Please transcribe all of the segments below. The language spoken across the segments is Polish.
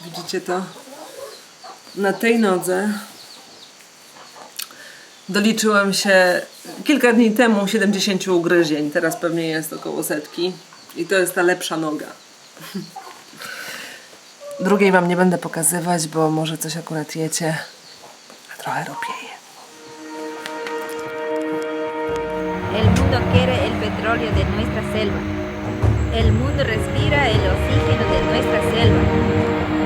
Widzicie to? Na tej nodze doliczyłam się kilka dni temu 70 ugryzień. Teraz pewnie jest około 100. I to jest ta lepsza noga. Drugiej wam nie będę pokazywać, bo może coś akurat jecie. A trochę ropieje. El mundo quiere el petróleo de nuestra selva. El mundo respira el oxígeno de nuestra selva.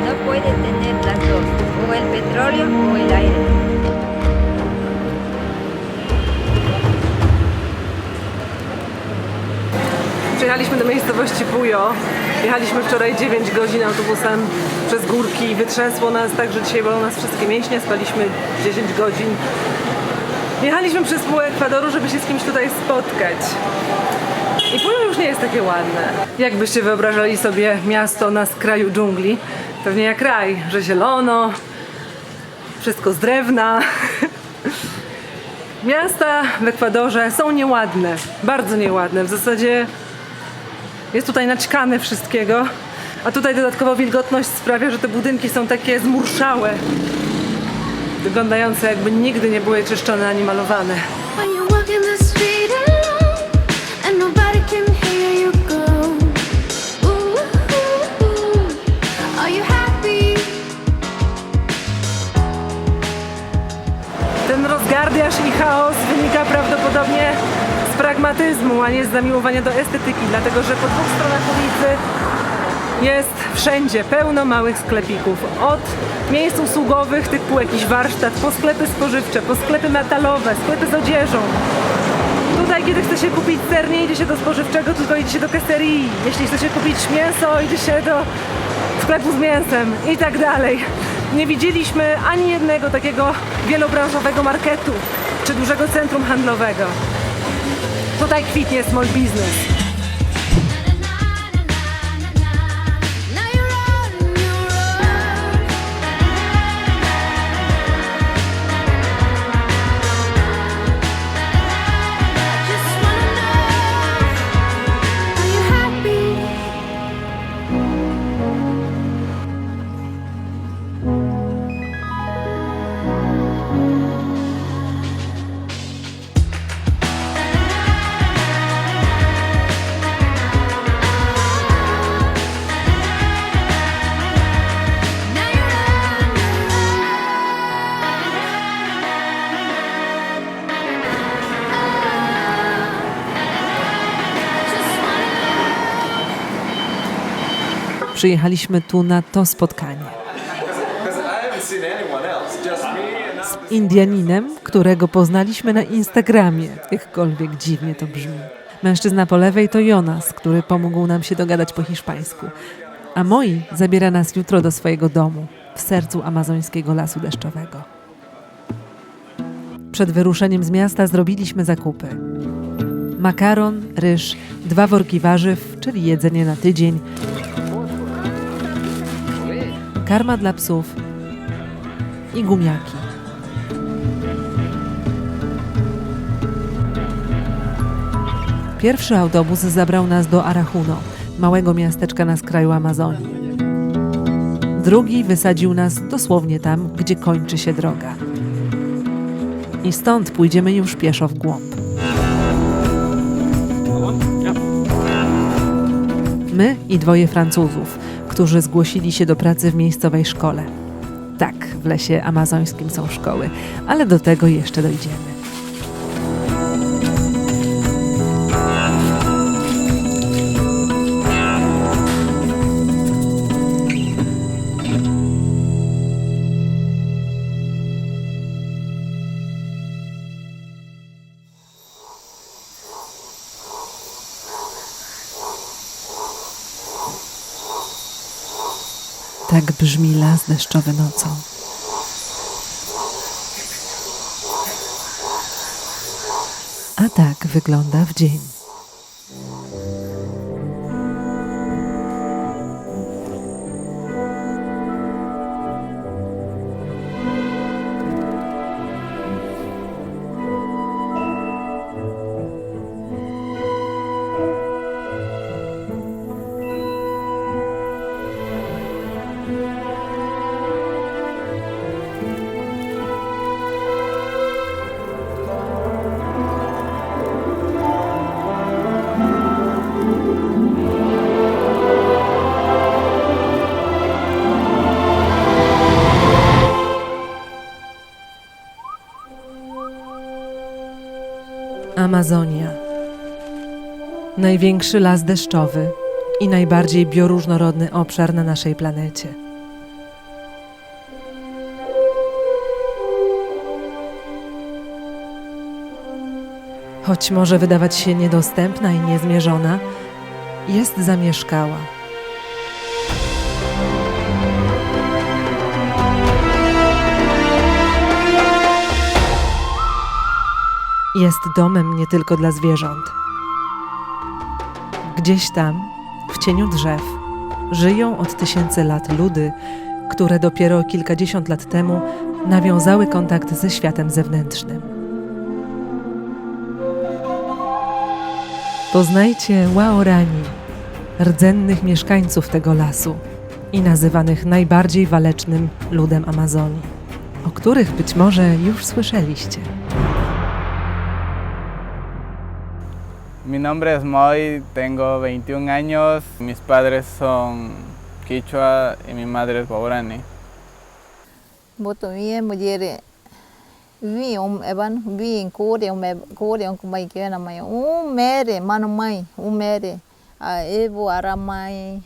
No puede tener las dos, o el petróleo o el aire. Przyjechaliśmy do miejscowości Pujo. Jechaliśmy wczoraj 9 godzin autobusem przez górki. Wytrzęsło nas tak, że dzisiaj bolą nas wszystkie mięśnie. Spaliśmy 10 godzin. Jechaliśmy przez pół Ekwadoru, żeby się z kimś tutaj spotkać. I Pujo już nie jest takie ładne. Jakbyście wyobrażali sobie miasto na skraju dżungli? Pewnie jak raj, że zielono, wszystko z drewna. Miasta w Ekwadorze są nieładne, bardzo nieładne. W zasadzie jest tutaj naćkane wszystkiego, a tutaj dodatkowo wilgotność sprawia, że te budynki są takie zmurszałe, wyglądające jakby nigdy nie były czyszczone ani malowane. When you walk in the street alone and nobody can hear you go. Ooh, ooh, ooh. Are you happy? Ten rozgardiaż i chaos wynika prawdopodobnie z pragmatyzmu, a nie z zamiłowania do estetyki, dlatego że po dwóch stronach ulicy jest wszędzie pełno małych sklepików. Od miejsc usługowych typu jakiś warsztat, po sklepy spożywcze, po sklepy metalowe, sklepy z odzieżą. Tutaj, kiedy chce się kupić ser, nie idzie się do spożywczego, tylko idzie się do keserii. Jeśli chce się kupić mięso, idzie się do sklepu z mięsem i tak dalej. Nie widzieliśmy ani jednego takiego wielobranżowego marketu czy dużego centrum handlowego. Tutaj kwitnie small business. Now you're on your own. I just wanna know, are you happy? Now you're on just wanna Przyjechaliśmy tu na to spotkanie. Z Indianinem, którego poznaliśmy na Instagramie, jakkolwiek dziwnie to brzmi. Mężczyzna po lewej to Jonas, który pomógł nam się dogadać po hiszpańsku. A Moi zabiera nas jutro do swojego domu, w sercu amazońskiego lasu deszczowego. Przed wyruszeniem z miasta zrobiliśmy zakupy. Makaron, ryż, 2 worki warzyw, czyli jedzenie na tydzień, karma dla psów i gumiaki. Pierwszy autobus zabrał nas do Arachuno, małego miasteczka na skraju Amazonii. Drugi wysadził nas dosłownie tam, gdzie kończy się droga. I stąd pójdziemy już pieszo w głąb. My i 2 Francuzów, którzy zgłosili się do pracy w miejscowej szkole. Tak, w lesie amazońskim są szkoły, ale do tego jeszcze dojdziemy. Tak brzmi las deszczowy nocą. A tak wygląda w dzień. Amazonia. Największy las deszczowy i najbardziej bioróżnorodny obszar na naszej planecie. Choć może wydawać się niedostępna i niezmierzona, jest zamieszkała. Jest domem nie tylko dla zwierząt. Gdzieś tam, w cieniu drzew, żyją od tysięcy lat ludy, które dopiero kilkadziesiąt lat temu nawiązały kontakt ze światem zewnętrznym. Poznajcie Waorani, rdzennych mieszkańców tego lasu i nazywanych najbardziej walecznym ludem Amazonii, o których być może już słyszeliście. Mi nombre es Moy, tengo 21 años, mis padres son Quichua y mi madre es Waorani. Boto mie mujere vi eban vi kore kumai ke na mai mere mano mai mere a evo aramai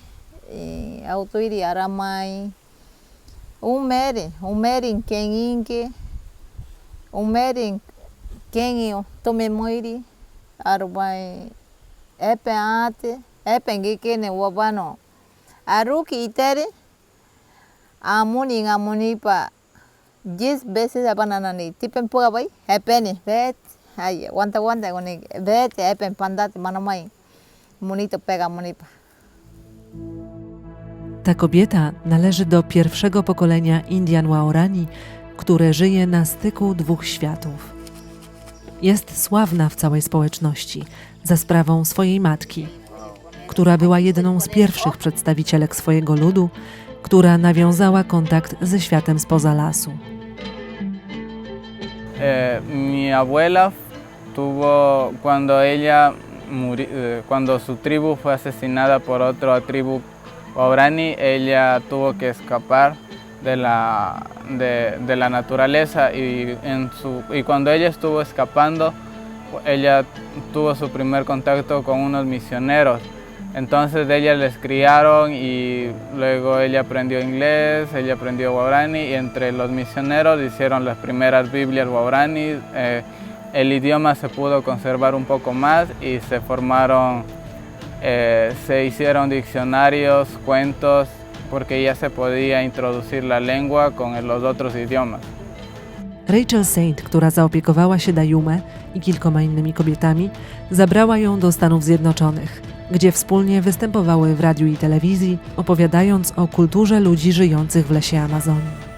autoiri aramai mere kenginge mere kengio tome moiri arubai epe ngike ne wabano aruki itere amuni pa 10 veces abananani tipen poga bai epene vet ay wanta gone vet epen pandate manamai monito pega monipa. Ta kobieta należy do pierwszego pokolenia Indian Waorani, które żyje na styku dwóch światów. Jest sławna w całej społeczności za sprawą swojej matki, która była jedną z pierwszych przedstawicielek swojego ludu, która nawiązała kontakt ze światem spoza lasu. Mi abuela tuvo, cuando su tribu fue asesinada por otra tribu Waorani, ella tuvo que escapar de la naturaleza y cuando ella estuvo escapando, ella tuvo su primer contacto con unos misioneros. Entonces ella les criaron y luego ella aprendió inglés, ella aprendió Waorani y entre los misioneros hicieron las primeras Biblias Waorani. El idioma se pudo conservar un poco más y se hicieron diccionarios, cuentos, porque ya se podía introducir la lengua con los otros idiomas. Rachel Saint, która zaopiekowała się Dayumę i kilkoma innymi kobietami, zabrała ją do Stanów Zjednoczonych, gdzie wspólnie występowały w radiu i telewizji, opowiadając o kulturze ludzi żyjących w lesie Amazonii.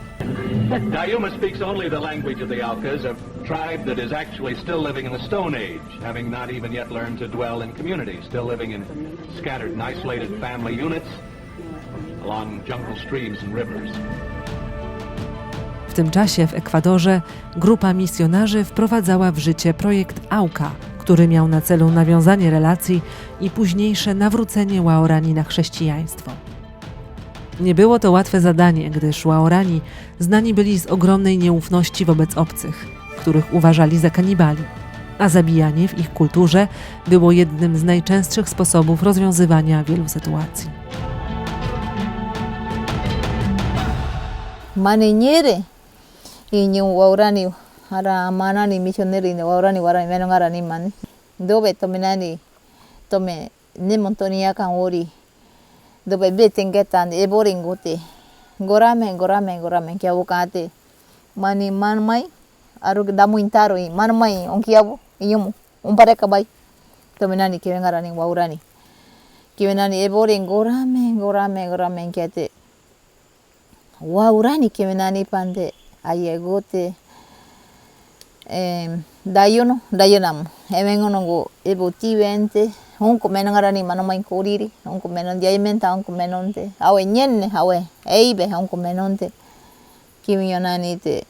Dayuma speaks only the language of the Aucas, a tribe that is actually still living in the Stone Age, having not even yet learned to dwell in communities, still living in scattered and isolated family units along jungle streams and rivers. W tym czasie w Ekwadorze grupa misjonarzy wprowadzała w życie projekt AUCA, który miał na celu nawiązanie relacji i późniejsze nawrócenie Waorani na chrześcijaństwo. Nie było to łatwe zadanie, gdyż Waorani znani byli z ogromnej nieufności wobec obcych, których uważali za kanibali, a zabijanie w ich kulturze było jednym z najczęstszych sposobów rozwiązywania wielu sytuacji. Maninyere inyo Waorani ara manani missionary ne Waorani wara menongarani man dobe tomenani tome nemontonia kan ori dobe betengetan eboringote gorame kiabukate mani manmai aru damu intaro i manmai onkiabu inyomu umpareka bai tomenani kivengarani Waorani kivenani eboring gorame kiate Waorani kivenani pande ayegote dayonam emengonongo ebotivente onko menangarani manomai koriri onko menon diamenta onko menonte awe nyenne awe eibe onko menonte kimionani te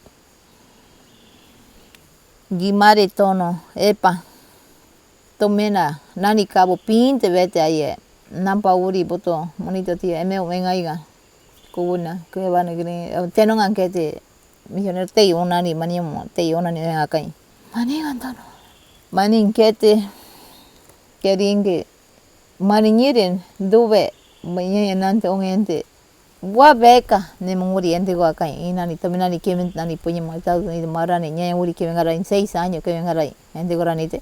gimare tono epa tomena nani cabo pinte vete aye nampa uri boto monito tio emeu mengaiga kubuna kebane gini tenongan kete misionero te yonani maniamo te yonani venga kai mani gantano manin kete keringe marinyirin dube mañana nante ongente gua beca ne munguri ente gua kai inani taminani kemen nani punya mal Estados Unidos marani nyaya uri que venga en 6 años que venga ente goranite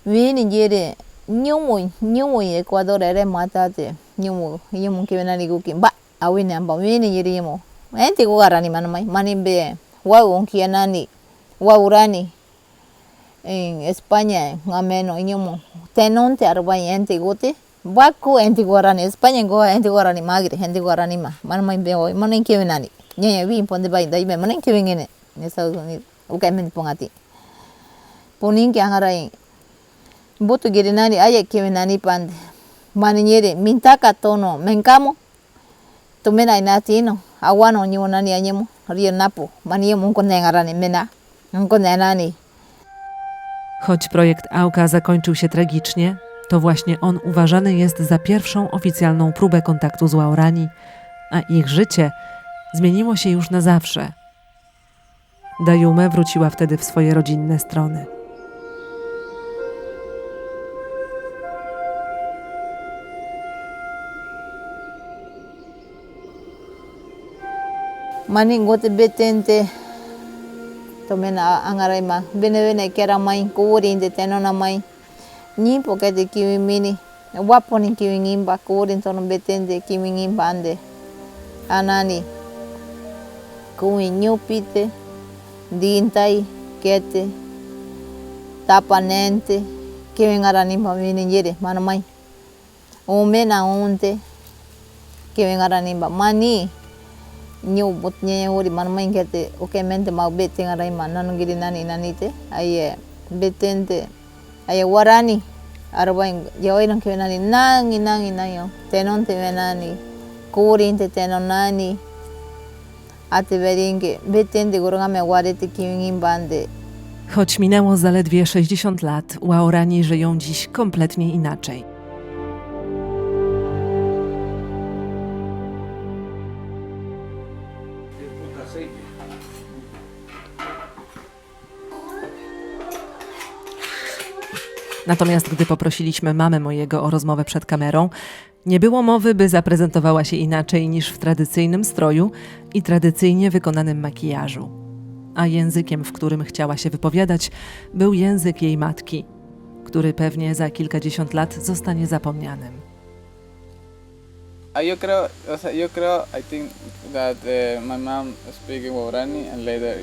vini jere nyumu Ecuador ere matate nyumu que venani guki ba awini amba vini jere yemo ente gogarani manamai manimbe wa onki nani wa urani en España ngameno nyumu tenonte arba ente gote Baku enti guarani España goa enti guarani magre enti guarani mana mai beo mana que venani nyanya vi ponde bai dai be mana que vengene en Estados Unidos o que men pongati ponin que angarai botu gerenani aya que venani pande maniere mintaka tono menkamo tumena inatino awano nyonani anyemo rio napo maniemo con ngarani mena con nani. Choć projekt AUKA zakończył się tragicznie, to właśnie on uważany jest za pierwszą oficjalną próbę kontaktu z Waorani, a ich życie zmieniło się już na zawsze. Dayume wróciła wtedy w swoje rodzinne strony. Maning gote betente tomena angarai ma bene kera mai kurin de tenona mai ni porque de kiwi mini wapo ni kiwi ngimba kurin tono betente kiwi ngimba ande anani kuwi nyupite dintai kete tapanente kiwi ngarani ma mini jere mana mai umena unte kiwi ngarani ba mani nyu botnya uri mana mai kete oke mente ma bete ngarai mana ngiri nani nanite aye betente aye warani arbain yaoiran que venani nangi tenon te venani kurin te tenonani ate beringe betende gorongame warete kiwingin bande. Choć minęło zaledwie 60 lat, Waorani żyją dziś kompletnie inaczej. Natomiast gdy poprosiliśmy mamę mojego o rozmowę przed kamerą, nie było mowy, by zaprezentowała się inaczej niż w tradycyjnym stroju i tradycyjnie wykonanym makijażu. A językiem, w którym chciała się wypowiadać, był język jej matki, który pewnie za kilkadziesiąt lat zostanie zapomnianym. Yo creo, I think that my mom speaks Waorani and later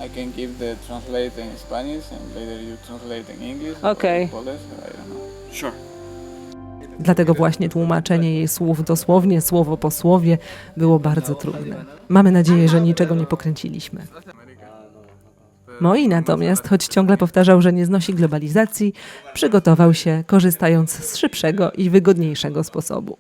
I can give the translate in Spanish and later you translate in English. Okay. Or Polish, I don't know. Sure. Dlatego właśnie tłumaczenie jej słów dosłownie, słowo po słowie było bardzo trudne. Mamy nadzieję, że niczego nie pokręciliśmy. Moi natomiast, choć ciągle powtarzał, że nie znosi globalizacji, przygotował się, korzystając z szybszego i wygodniejszego sposobu.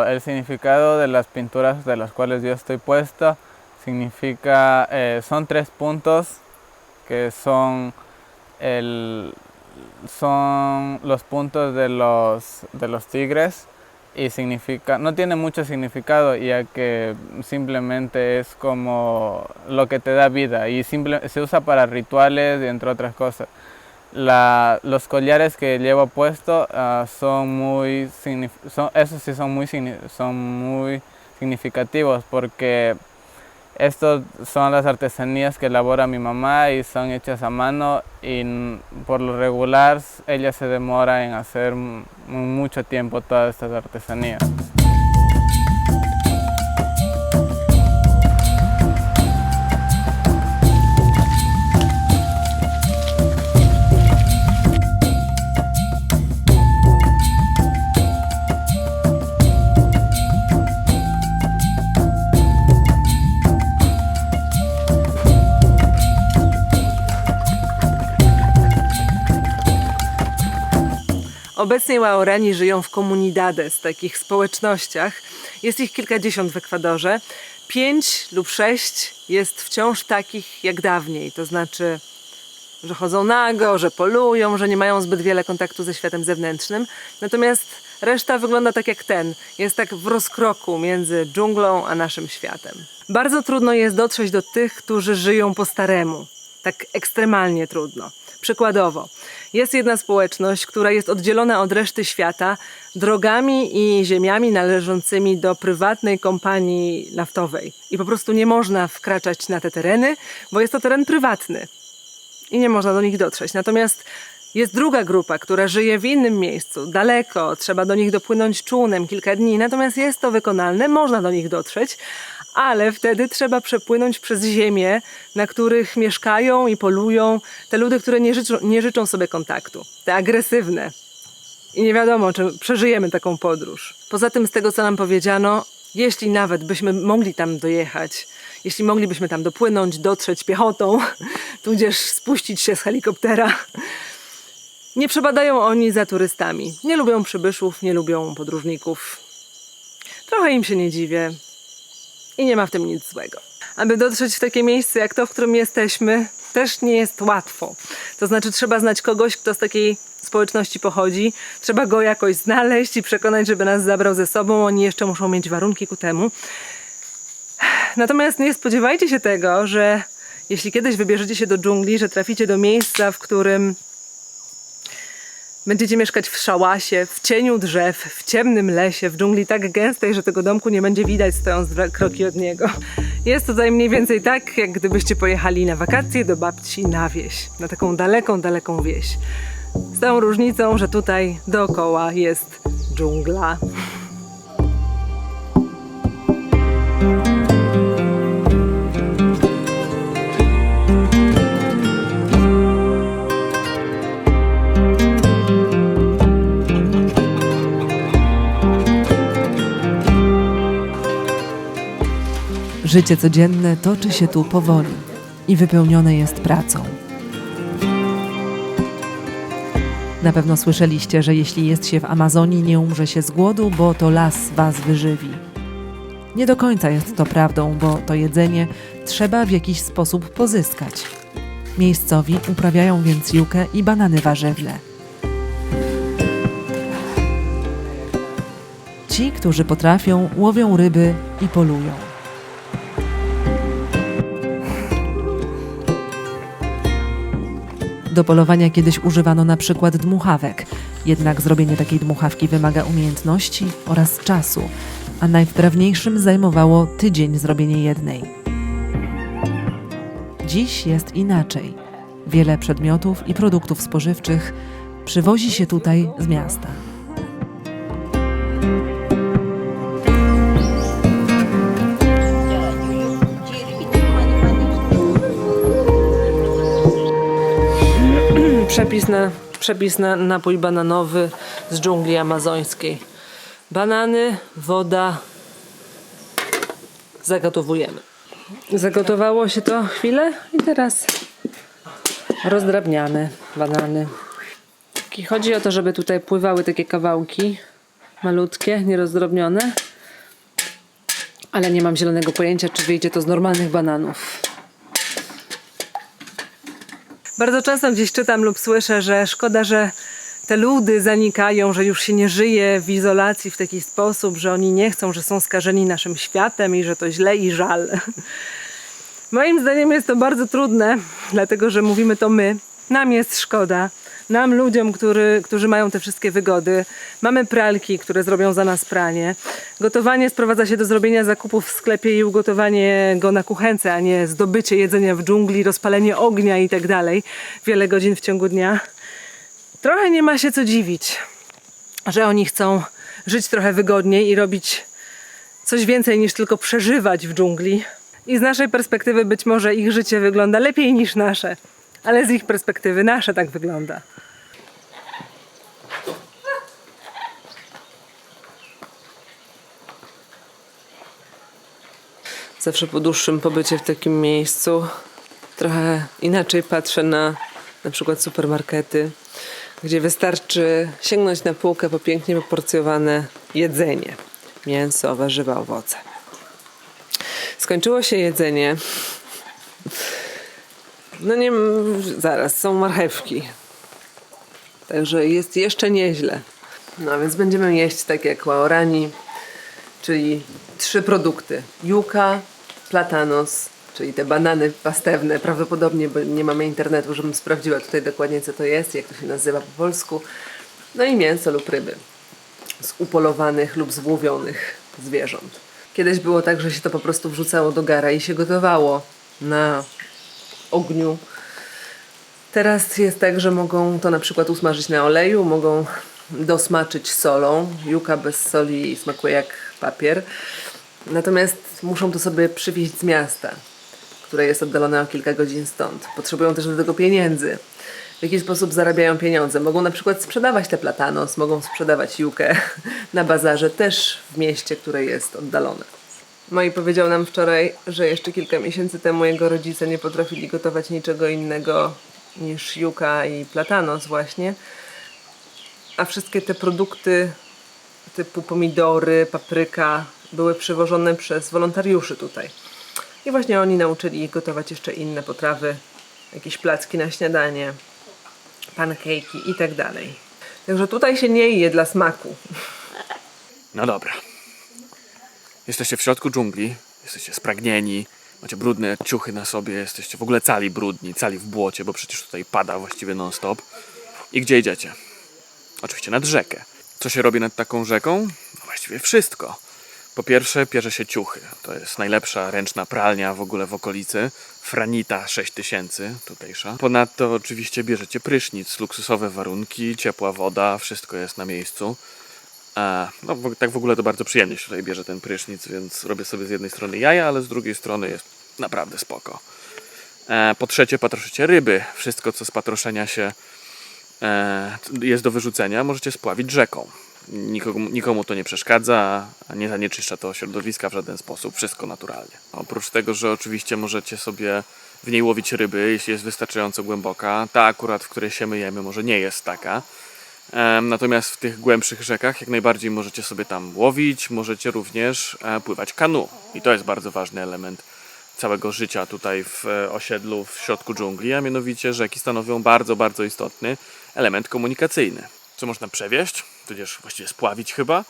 El significado de las pinturas de las cuales yo estoy puesto significa, son 3 puntos que son los puntos de los tigres y significa, no tiene mucho significado ya que simplemente es como lo que te da vida y se usa para rituales y entre otras cosas. Los collares que llevo puesto son muy significativos porque estos son las artesanías que elabora mi mamá y son hechas a mano y por lo regular ella se demora en hacer mucho tiempo todas estas artesanías. Obecnie Waorani żyją w comunidades, takich społecznościach. Jest ich kilkadziesiąt w Ekwadorze. 5 lub 6 jest wciąż takich jak dawniej, to znaczy, że chodzą nago, że polują, że nie mają zbyt wiele kontaktu ze światem zewnętrznym. Natomiast reszta wygląda tak jak ten. Jest tak w rozkroku między dżunglą a naszym światem. Bardzo trudno jest dotrzeć do tych, którzy żyją po staremu. Tak ekstremalnie trudno. Przykładowo, jest jedna społeczność, która jest oddzielona od reszty świata drogami i ziemiami należącymi do prywatnej kompanii naftowej. I po prostu nie można wkraczać na te tereny, bo jest to teren prywatny. I nie można do nich dotrzeć. Natomiast jest druga grupa, która żyje w innym miejscu, daleko, trzeba do nich dopłynąć czółnem kilka dni, natomiast jest to wykonalne, można do nich dotrzeć, ale wtedy trzeba przepłynąć przez ziemię, na których mieszkają i polują te ludy, które nie życzą sobie kontaktu, te agresywne. I nie wiadomo, czy przeżyjemy taką podróż. Poza tym, z tego co nam powiedziano, jeśli nawet byśmy mogli tam dojechać, jeśli moglibyśmy tam dopłynąć, dotrzeć piechotą, tudzież spuścić się z helikoptera, nie przebadają oni za turystami. Nie lubią przybyszów, nie lubią podróżników. Trochę im się nie dziwię i nie ma w tym nic złego. Aby dotrzeć w takie miejsce jak to, w którym jesteśmy, też nie jest łatwo. To znaczy trzeba znać kogoś, kto z takiej społeczności pochodzi. Trzeba go jakoś znaleźć i przekonać, żeby nas zabrał ze sobą. Oni jeszcze muszą mieć warunki ku temu. Natomiast nie spodziewajcie się tego, że jeśli kiedyś wybierzecie się do dżungli, że traficie do miejsca, w którym będziecie mieszkać w szałasie, w cieniu drzew, w ciemnym lesie, w dżungli tak gęstej, że tego domku nie będzie widać, stojąc 2 kroki od niego. Jest tutaj mniej więcej tak, jak gdybyście pojechali na wakacje do babci na wieś. Na taką daleką, daleką wieś. Z tą różnicą, że tutaj dookoła jest dżungla. Życie codzienne toczy się tu powoli i wypełnione jest pracą. Na pewno słyszeliście, że jeśli jest się w Amazonii, nie umrze się z głodu, bo to las was wyżywi. Nie do końca jest to prawdą, bo to jedzenie trzeba w jakiś sposób pozyskać. Miejscowi uprawiają więc jukę i banany warzywne. Ci, którzy potrafią, łowią ryby i polują. Do polowania kiedyś używano na przykład dmuchawek, jednak zrobienie takiej dmuchawki wymaga umiejętności oraz czasu, a najwprawniejszym zajmowało tydzień zrobienie jednej. Dziś jest inaczej. Wiele przedmiotów i produktów spożywczych przywozi się tutaj z miasta. Przepis na napój bananowy z dżungli amazońskiej. Banany, woda. Zagotowujemy. Zagotowało się to chwilę i teraz rozdrabniamy banany. I chodzi o to, żeby tutaj pływały takie kawałki malutkie, nierozdrobnione. Ale nie mam zielonego pojęcia, czy wyjdzie to z normalnych bananów. Bardzo często gdzieś czytam lub słyszę, że szkoda, że te ludy zanikają, że już się nie żyje w izolacji w taki sposób, że oni nie chcą, że są skażeni naszym światem i że to źle i żal. Moim zdaniem jest to bardzo trudne, dlatego że mówimy to my. Nam jest szkoda. Nam, ludziom, którzy mają te wszystkie wygody. Mamy pralki, które zrobią za nas pranie. Gotowanie sprowadza się do zrobienia zakupów w sklepie i ugotowanie go na kuchence, a nie zdobycie jedzenia w dżungli, rozpalenie ognia i tak dalej. Wiele godzin w ciągu dnia. Trochę nie ma się co dziwić, że oni chcą żyć trochę wygodniej i robić coś więcej niż tylko przeżywać w dżungli. I z naszej perspektywy być może ich życie wygląda lepiej niż nasze. Ale z ich perspektywy nasze tak wygląda. Zawsze po dłuższym pobycie w takim miejscu trochę inaczej patrzę na przykład supermarkety, gdzie wystarczy sięgnąć na półkę po pięknie wyporcjowane jedzenie. Mięso, warzywa, owoce. Skończyło się jedzenie. No nie, zaraz, są marchewki. Także jest jeszcze nieźle. No więc będziemy jeść tak jak Waorani, czyli 3 produkty. Yuca, platanos, czyli te banany pastewne, prawdopodobnie, bo nie mamy internetu, żebym sprawdziła tutaj dokładnie co to jest, jak to się nazywa po polsku. No i mięso lub ryby z upolowanych lub złowionych zwierząt. Kiedyś było tak, że się to po prostu wrzucało do gara i się gotowało na ogniu. Teraz jest tak, że mogą to na przykład usmażyć na oleju, mogą dosmaczyć solą. Yuca bez soli smakuje jak papier. Natomiast muszą to sobie przywieźć z miasta, które jest oddalone o kilka godzin stąd. Potrzebują też do tego pieniędzy. W jaki sposób zarabiają pieniądze? Mogą na przykład sprzedawać te platanos, mogą sprzedawać jukę na bazarze, też w mieście, które jest oddalone. No i powiedział nam wczoraj, że jeszcze kilka miesięcy temu jego rodzice nie potrafili gotować niczego innego niż juka i platanos właśnie. A wszystkie te produkty typu pomidory, papryka były przywożone przez wolontariuszy tutaj. I właśnie oni nauczyli ich gotować jeszcze inne potrawy, jakieś placki na śniadanie, pancake'i i tak dalej. Także tutaj się nie je dla smaku. No dobra. Jesteście w środku dżungli, jesteście spragnieni, macie brudne ciuchy na sobie, jesteście w ogóle cali brudni, cali w błocie, bo przecież tutaj pada właściwie non-stop. I gdzie idziecie? Oczywiście nad rzekę. Co się robi nad taką rzeką? No właściwie wszystko. Po pierwsze pierze się ciuchy. To jest najlepsza ręczna pralnia w ogóle w okolicy. Franita 6000 tutejsza. Ponadto oczywiście bierzecie prysznic, luksusowe warunki, ciepła woda, wszystko jest na miejscu. No tak w ogóle to bardzo przyjemnie się tutaj bierze ten prysznic, więc robię sobie z jednej strony jaja, ale z drugiej strony jest naprawdę spoko. Po trzecie patroszycie ryby. Wszystko co z patroszenia się jest do wyrzucenia, możecie spławić rzeką. Nikomu to nie przeszkadza, nie zanieczyszcza to środowiska w żaden sposób, wszystko naturalnie. Oprócz tego, że oczywiście możecie sobie w niej łowić ryby, jeśli jest wystarczająco głęboka. Ta akurat, w której się myjemy, może nie jest taka. Natomiast w tych głębszych rzekach jak najbardziej możecie sobie tam łowić, możecie również pływać kanu. I to jest bardzo ważny element całego życia tutaj w osiedlu w środku dżungli, a mianowicie rzeki stanowią bardzo, bardzo istotny element komunikacyjny. Co można przewieźć, tudzież właściwie spławić chyba?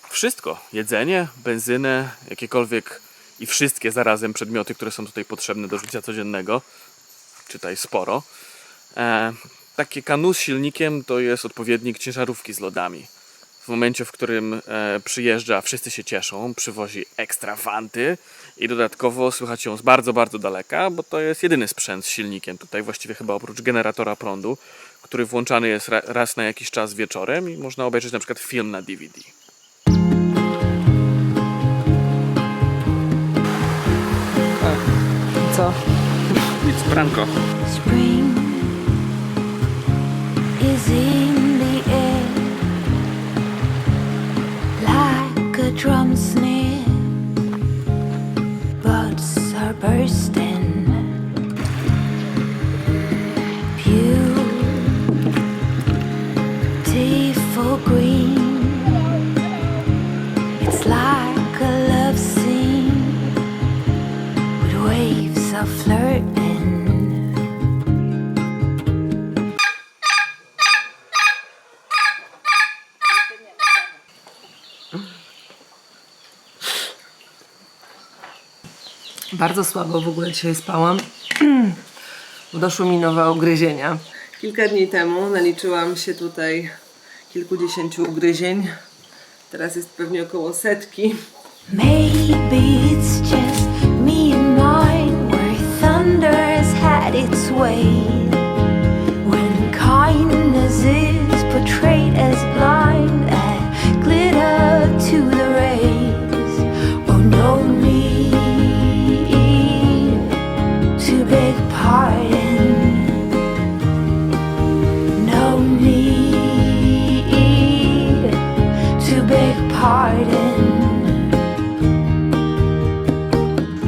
Wszystko. Jedzenie, benzynę, jakiekolwiek i wszystkie zarazem przedmioty, które są tutaj potrzebne do życia codziennego. Czytaj sporo. Takie kanu z silnikiem to jest odpowiednik ciężarówki z lodami. W momencie, w którym przyjeżdża, wszyscy się cieszą, przywozi ekstra fanty i dodatkowo słychać ją z bardzo, bardzo daleka, bo to jest jedyny sprzęt z silnikiem tutaj, właściwie chyba oprócz generatora prądu, który włączany jest raz na jakiś czas wieczorem i można obejrzeć na przykład film na DVD. Co? Nic, pranko. Spring is in the air, like a drum snare. Buds are bursting, beautiful green. It's like a love scene with waves of flirting. Bardzo słabo w ogóle dzisiaj spałam. Doszły mi nowe ugryzienia. Kilka dni temu naliczyłam się tutaj kilkudziesięciu ugryzień. Teraz jest pewnie około 100. Maybe it's just me and mine, where thunder has had its way. When kindness is portrayed as blind, and glitter to the rays. Oh, no need to beg pardon. No need to beg pardon.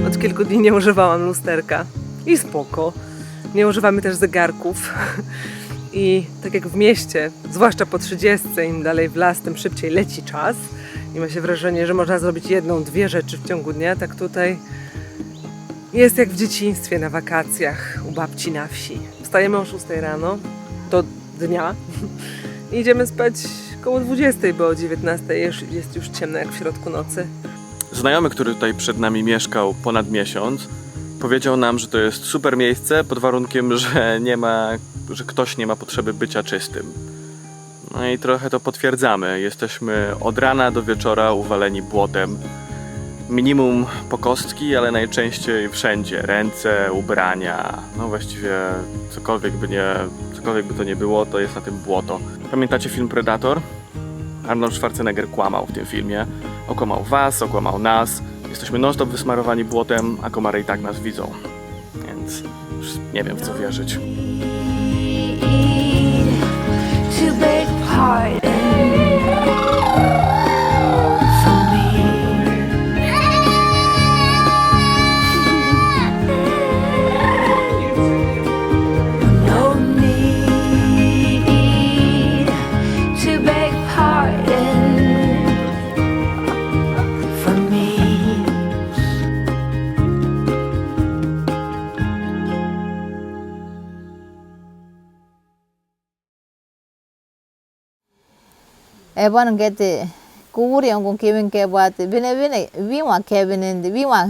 Od kilku dni nie używałam lusterka. I spoko. Nie używamy też zegarków. I tak jak w mieście, zwłaszcza po 30, im dalej w las, tym szybciej leci czas i ma się wrażenie, że można zrobić jedną, dwie rzeczy w ciągu dnia, tak tutaj jest jak w dzieciństwie na wakacjach u babci na wsi. Wstajemy o 6 rano do dnia i idziemy spać koło 20, bo o 19 jest już ciemno jak w środku nocy. Znajomy, który tutaj przed nami mieszkał ponad miesiąc, powiedział nam, że to jest super miejsce pod warunkiem, że ktoś nie ma potrzeby bycia czystym. No i trochę to potwierdzamy. Jesteśmy od rana do wieczora uwaleni błotem. Minimum po kostki, ale najczęściej wszędzie. Ręce, ubrania, no właściwie cokolwiek by to nie było, to jest na tym błoto. Pamiętacie film Predator? Arnold Schwarzenegger kłamał w tym filmie. Okłamał was, okłamał nas. Jesteśmy non-stop wysmarowani błotem, a komary i tak nas widzą. Więc już nie wiem, w co wierzyć. To beg pardon for me. No need to beg pardon for me. Eban gete kuri ang kevin ke buat bine viwa kevin and viwa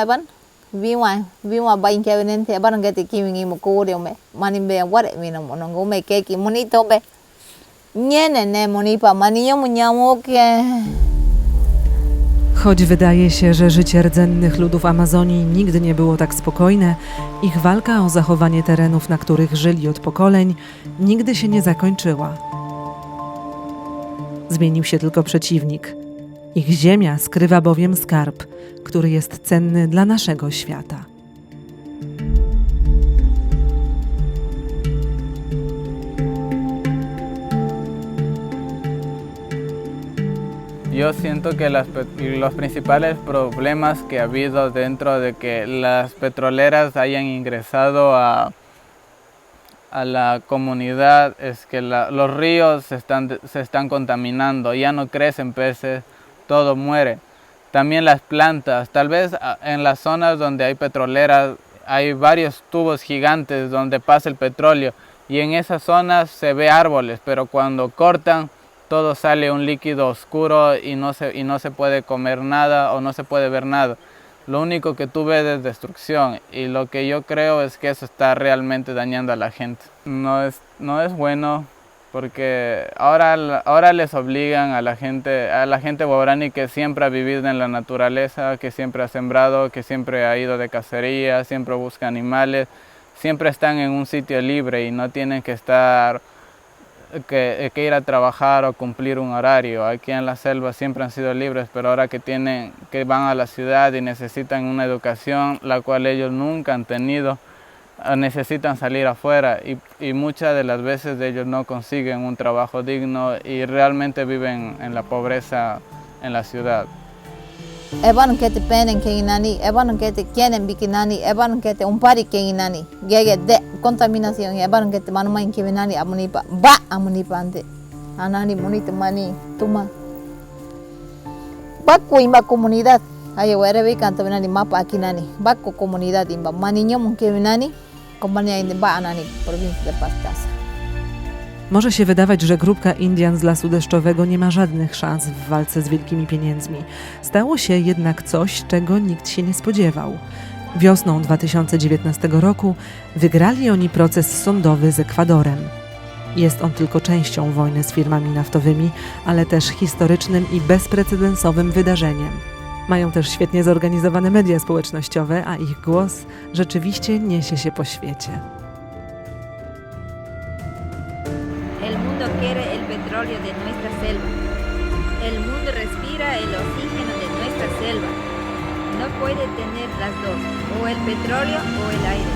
eban viwa bain kevin and eban gete kevin imo kuri me manin be what me no mongo me keki monito be niene ne monipa maniyo munyamo ke. Choć wydaje się, że życie rdzennych ludów Amazonii nigdy nie było tak spokojne, ich walka o zachowanie terenów, na których żyli od pokoleń, nigdy się nie zakończyła. Zmienił się tylko przeciwnik. Ich ziemia skrywa bowiem skarb, który jest cenny dla naszego świata. Yo siento que los principales problemas que ha habido dentro de que las petroleras hayan ingresado a la comunidad es que los ríos se están contaminando, ya no crecen peces, todo muere. También las plantas, tal vez en las zonas donde hay petroleras hay varios tubos gigantes donde pasa el petróleo y en esas zonas se ve árboles, pero cuando cortan todo sale un líquido oscuro y no se puede comer nada o no se puede ver nada. Lo único que tú ves es destrucción y lo que yo creo es que eso está realmente dañando a la gente. No es bueno porque ahora les obligan a la gente guaraní que siempre ha vivido en la naturaleza, que siempre ha sembrado, que siempre ha ido de cacería, siempre busca animales, siempre están en un sitio libre y no tienen que ir a trabajar o cumplir un horario. Aquí en la selva siempre han sido libres, pero ahora que van a la ciudad y necesitan una educación, la cual ellos nunca han tenido, necesitan salir afuera y muchas de las veces ellos no consiguen un trabajo digno y realmente viven en la pobreza en la ciudad. Eban kete penen ke inani, eban kete kienen bikinani, eban kete umpari ke inani. Gege de contaminación, eban kete manumain ke inani amunipa, ba amunipa ante. Anani monito mani, tuma. Bakku imba comunidad. Ayo werebe kanto inani mapa akinani. Bakku comunidad imba maniño mun ke inani, kompania inde ba anani provincia de Pastaza. Może się wydawać, że grupka Indian z Lasu Deszczowego nie ma żadnych szans w walce z wielkimi pieniędzmi. Stało się jednak coś, czego nikt się nie spodziewał. Wiosną 2019 roku wygrali oni proces sądowy z Ekwadorem. Jest on tylko częścią wojny z firmami naftowymi, ale też historycznym i bezprecedensowym wydarzeniem. Mają też świetnie zorganizowane media społecznościowe, a ich głos rzeczywiście niesie się po świecie. El mundo quiere el petróleo de nuestra selva. El mundo respira el oxígeno de nuestra selva. No puede tener las dos, o el petróleo o el aire.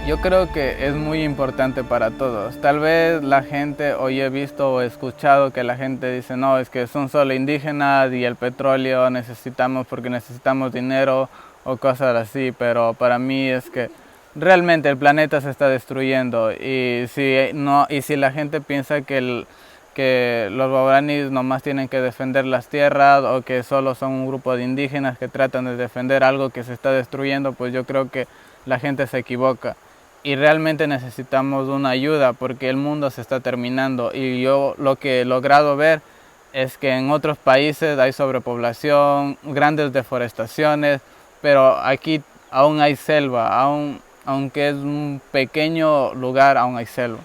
Yo creo que es muy importante para todos. Tal vez la gente, hoy he visto o escuchado que la gente dice, no, es que son solo indígenas y el petróleo necesitamos porque necesitamos dinero o cosas así, pero para mí es que realmente el planeta se está destruyendo y si la gente piensa que los guaraníes nomás tienen que defender las tierras o que solo son un grupo de indígenas que tratan de defender algo que se está destruyendo, pues yo creo que la gente se equivoca. Y realmente necesitamos una ayuda porque el mundo se está terminando y yo lo que he logrado ver es que en otros países hay sobrepoblación, grandes deforestaciones, pero aquí aún hay selva, aunque es un pequeño lugar, aún hay selva.